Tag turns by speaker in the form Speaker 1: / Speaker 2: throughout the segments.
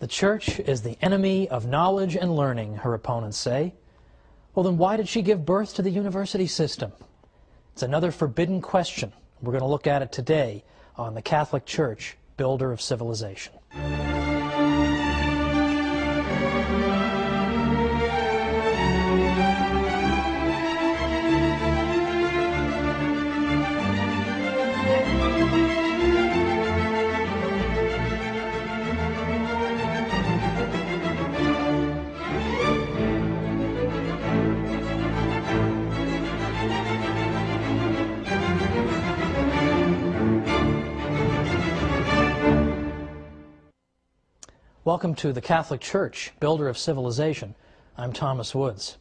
Speaker 1: The church is the enemy of knowledge and learning, her opponents say. Well, then why did she give birth to the university system? It's another forbidden question. We're going to look at it today on the Catholic Church, Builder of Civilization. Welcome to the Catholic Church, Builder of Civilization. I'm Thomas Woods.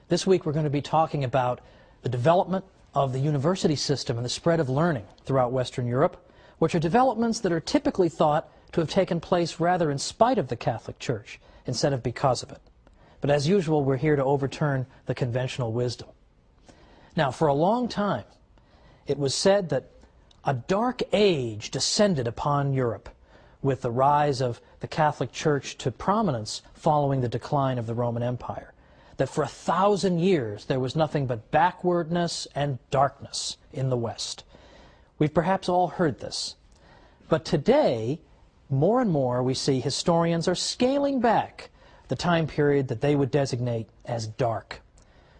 Speaker 1: This week we're going to be talking about the development of the university system and the spread of learning throughout Western Europe, which are developments that are typically thought to have taken place rather in spite of the Catholic Church instead of because of it. But as usual, we're here to overturn the conventional wisdom. Now, for a long time, it was said that a dark age descended upon Europe with the rise of the Catholic Church to prominence following the decline of the Roman Empire. That for 1,000 years there was nothing but backwardness and darkness in the West. We've perhaps all heard this. But today, more and more we see historians are scaling back the time period that they would designate as dark.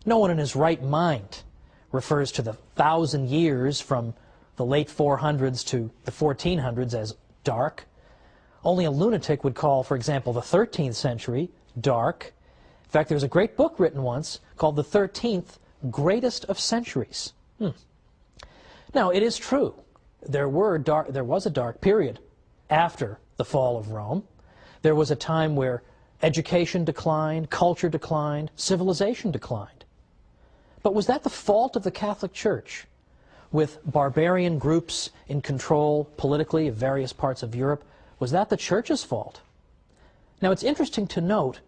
Speaker 1: No one in his right mind refers to the 1,000 years from the late 400s to the 1400s as dark. Only a lunatic would call, for example, the 13th century dark. In fact, there was a great book written once called The 13th Greatest of Centuries. Now, it is true. There was a dark period after the fall of Rome. There was a time where education declined, culture declined, civilization declined. But was that the fault of the Catholic Church, with barbarian groups in control politically of various parts of Europe? Was that the Church's fault? Now, it's interesting to note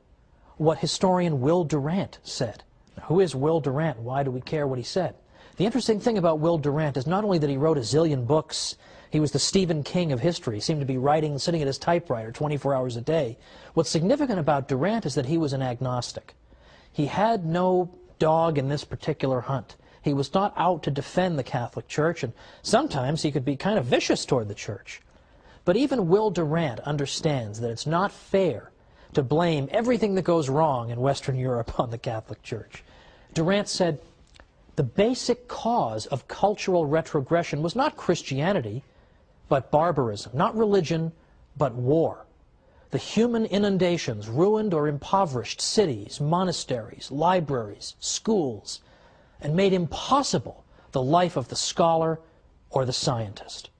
Speaker 1: what historian Will Durant said. Now, who is Will Durant? Why do we care what he said? The interesting thing about Will Durant is not only that he wrote a zillion books, he was the Stephen King of history, seemed to be writing, sitting at his typewriter 24 hours a day. What's significant about Durant is that he was an agnostic. He had no dog in this particular hunt. He was not out to defend the Catholic Church, and sometimes he could be kind of vicious toward the Church. But even Will Durant understands that it's not fair to blame everything that goes wrong in Western Europe on the Catholic Church. Durant said, the basic cause of cultural retrogression was not Christianity, but barbarism, not religion, but war. The human inundations ruined or impoverished cities, monasteries, libraries, schools, and made impossible the life of the scholar or the scientist.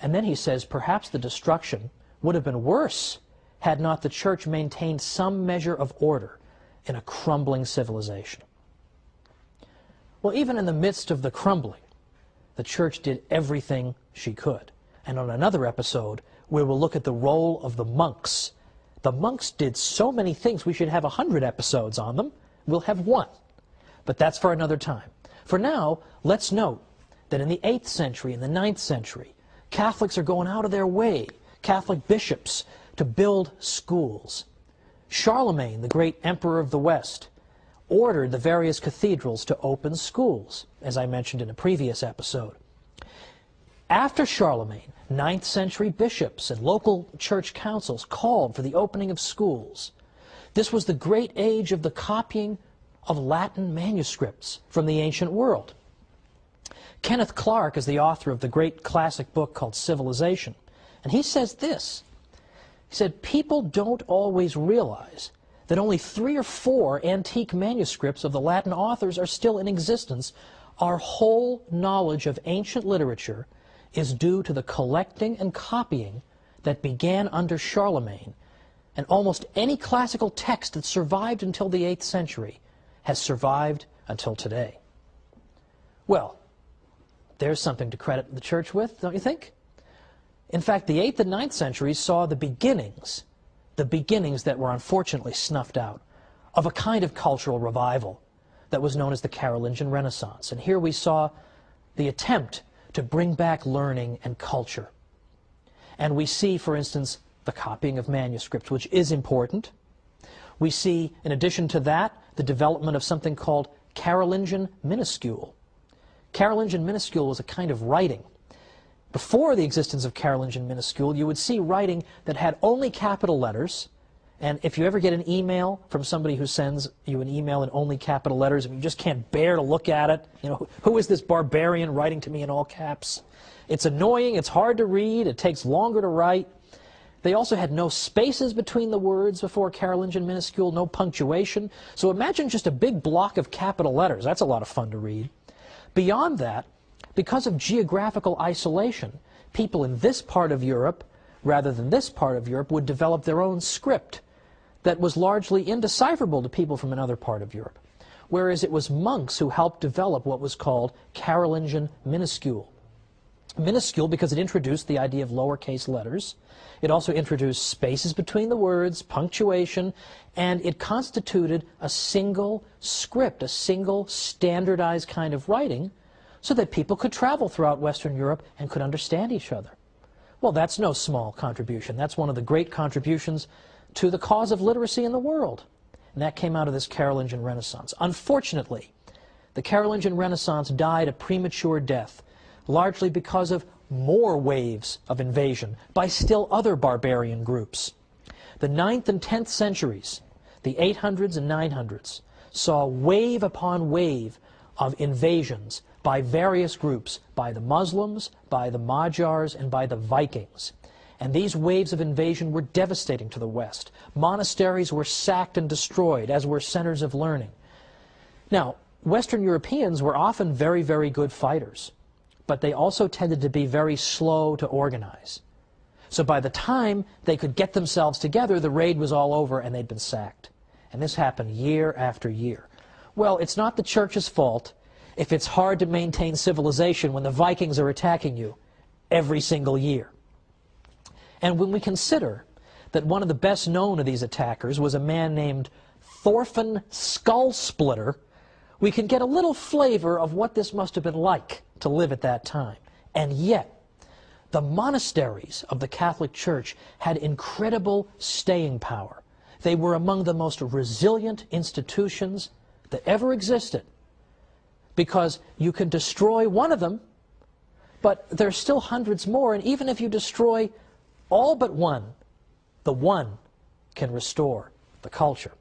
Speaker 1: And then he says, perhaps the destruction would have been worse had not the Church maintained some measure of order in a crumbling civilization. Well, even in the midst of the crumbling, the Church did everything she could. And on another episode, we will look at the role of the monks. The monks did so many things, we should have 100 episodes on them. We'll have one. But that's for another time. For now, let's note that in the 8th century and the 9th century, Catholics are going out of their way, Catholic bishops, to build schools. Charlemagne, the great emperor of the West, ordered the various cathedrals to open schools, as I mentioned in a previous episode. After Charlemagne, 9th century bishops and local church councils called for the opening of schools. This was the great age of the copying of Latin manuscripts from the ancient world. Kenneth Clark is the author of the great classic book called Civilization, and he says this. He said, people don't always realize that only 3 or 4 antique manuscripts of the Latin authors are still in existence. Our whole knowledge of ancient literature is due to the collecting and copying that began under Charlemagne, and almost any classical text that survived until the 8th century has survived until today. Well, there's something to credit the Church with, don't you think? In fact, the 8th and 9th centuries saw the beginnings that were unfortunately snuffed out, of a kind of cultural revival that was known as the Carolingian Renaissance. And here we saw the attempt to bring back learning and culture. And we see, for instance, the copying of manuscripts, which is important. We see, in addition to that, the development of something called Carolingian minuscule. Carolingian minuscule was a kind of writing. Before the existence of Carolingian minuscule, you would see writing that had only capital letters. And if you ever get an email from somebody who sends you an email in only capital letters and you just can't bear to look at it, you know, who is this barbarian writing to me in all caps? It's annoying, it's hard to read, it takes longer to write. They also had no spaces between the words before Carolingian minuscule, no punctuation. So imagine just a big block of capital letters. That's a lot of fun to read. Beyond that, because of geographical isolation, people in this part of Europe, rather than this part of Europe, would develop their own script that was largely indecipherable to people from another part of Europe. Whereas it was monks who helped develop what was called Carolingian minuscule. Minuscule because it introduced the idea of lowercase letters. It also introduced spaces between the words, punctuation, and it constituted a single script, a single standardized kind of writing, so that people could travel throughout Western Europe and could understand each other. Well, that's no small contribution. That's one of the great contributions to the cause of literacy in the world. And that came out of this Carolingian Renaissance. Unfortunately, the Carolingian Renaissance died a premature death, largely because of more waves of invasion by still other barbarian groups. The 9th and 10th centuries, the 800s and 900s, saw wave upon wave of invasions by various groups, by the Muslims, by the Magyars, and by the Vikings. And these waves of invasion were devastating to the West. Monasteries were sacked and destroyed, as were centers of learning. Now, Western Europeans were often very, very good fighters, but they also tended to be very slow to organize. So by the time they could get themselves together, the raid was all over and they'd been sacked. And this happened year after year. Well, it's not the Church's fault if it's hard to maintain civilization when the Vikings are attacking you every single year. And when we consider that one of the best known of these attackers was a man named Thorfinn Skullsplitter, we can get a little flavor of what this must have been like to live at that time. And yet, the monasteries of the Catholic Church had incredible staying power. They were among the most resilient institutions that ever existed, because you can destroy one of them, but there's still hundreds more, and even if you destroy all but one, the one can restore the culture.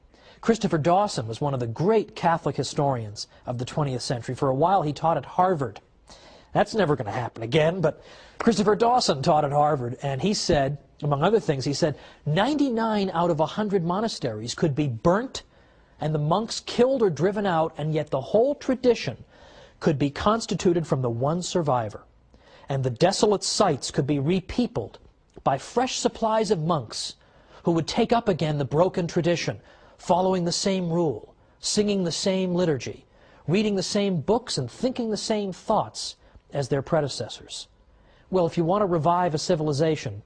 Speaker 1: Christopher Dawson was one of the great Catholic historians of the 20th century. For a while he taught at Harvard. That's never going to happen again, but Christopher Dawson taught at Harvard, and he said, among other things, he said, 99 out of 100 monasteries could be burnt and the monks killed or driven out, and yet the whole tradition could be constituted from the one survivor. And the desolate sites could be repeopled by fresh supplies of monks who would take up again the broken tradition, following the same rule, singing the same liturgy, reading the same books and thinking the same thoughts as their predecessors. Well, if you want to revive a civilization,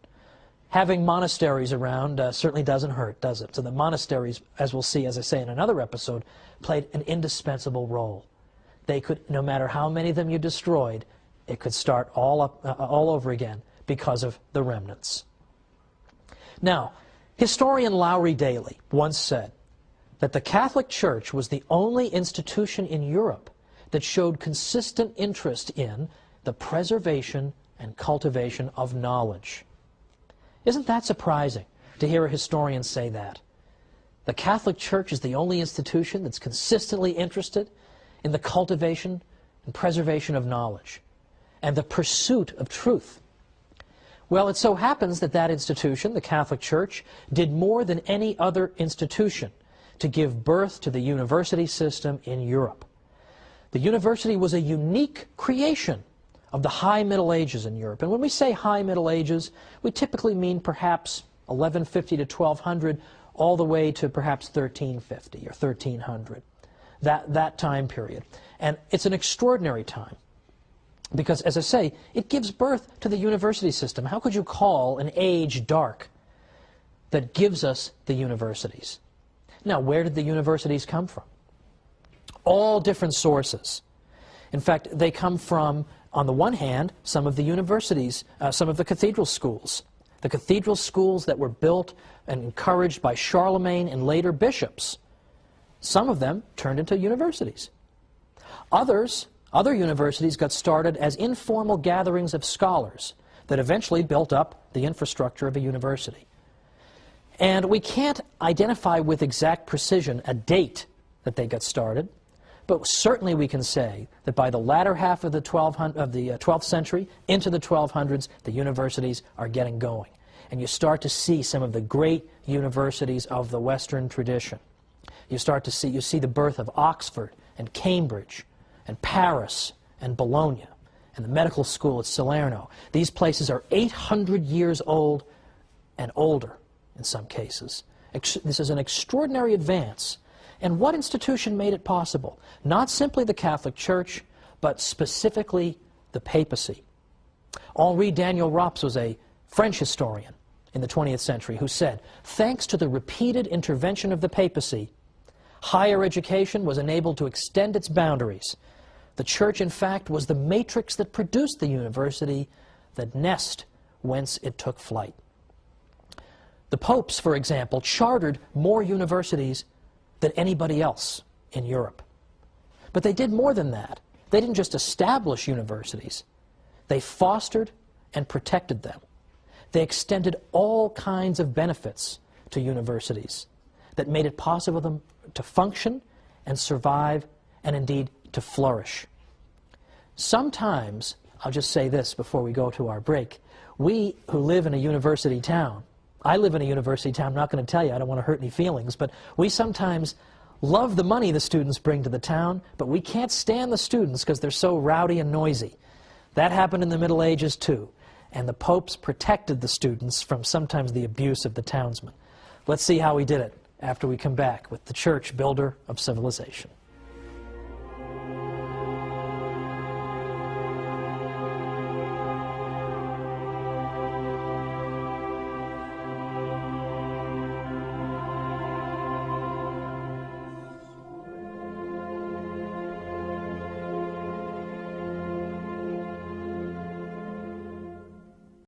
Speaker 1: having monasteries around certainly doesn't hurt, does it? So the monasteries, as we'll see, as I say in another episode, played an indispensable role. They could, no matter how many of them you destroyed, it could start all over again because of the remnants. Now, historian Lowrie Daly once said that the Catholic Church was the only institution in Europe that showed consistent interest in the preservation and cultivation of knowledge. Isn't that surprising to hear a historian say that? The Catholic Church is the only institution that's consistently interested in the cultivation and preservation of knowledge and the pursuit of truth. Well, it so happens that that institution, the Catholic Church, did more than any other institution to give birth to the university system in Europe. The university was a unique creation of the High Middle Ages in Europe. And when we say High Middle Ages, we typically mean perhaps 1150 to 1200, all the way to perhaps 1350 or 1300, that time period. And it's an extraordinary time because, as I say, it gives birth to the university system. How could you call an age dark that gives us the universities? Now, where did the universities come from? All different sources. In fact, they come from, on the one hand, some of the universities, some of the cathedral schools The cathedral schools that were built and encouraged by Charlemagne and later bishops, some of them turned into universities. Other universities got started as informal gatherings of scholars that eventually built up the infrastructure of a university. And we can't identify with exact precision a date that they got started, but certainly we can say that by the latter half of the 12th century into the 1200s, the universities are getting going. And you start to see some of the great universities of the Western tradition. You see the birth of Oxford and Cambridge and Paris and Bologna and the medical school at Salerno. These places are 800 years old and older in some cases. This is an extraordinary advance. And what institution made it possible? Not simply the Catholic Church, but specifically the papacy. Henri Daniel Rops was a French historian in the 20th century who said, thanks to the repeated intervention of the papacy, higher education was enabled to extend its boundaries. The Church, in fact, was the matrix that produced the university, the nest whence it took flight. The popes, for example, chartered more universities than anybody else in Europe. But they did more than that. They didn't just establish universities. They fostered and protected them. They extended all kinds of benefits to universities that made it possible for them to function and survive and indeed to flourish. Sometimes, I'll just say this before we go to our break, we who live in a university town, I live in a university town, I'm not going to tell you, I don't want to hurt any feelings, but we sometimes love the money the students bring to the town, but we can't stand the students because they're so rowdy and noisy. That happened in the Middle Ages too, and the popes protected the students from sometimes the abuse of the townsmen. Let's see how he did it after we come back with the Church, builder of civilization.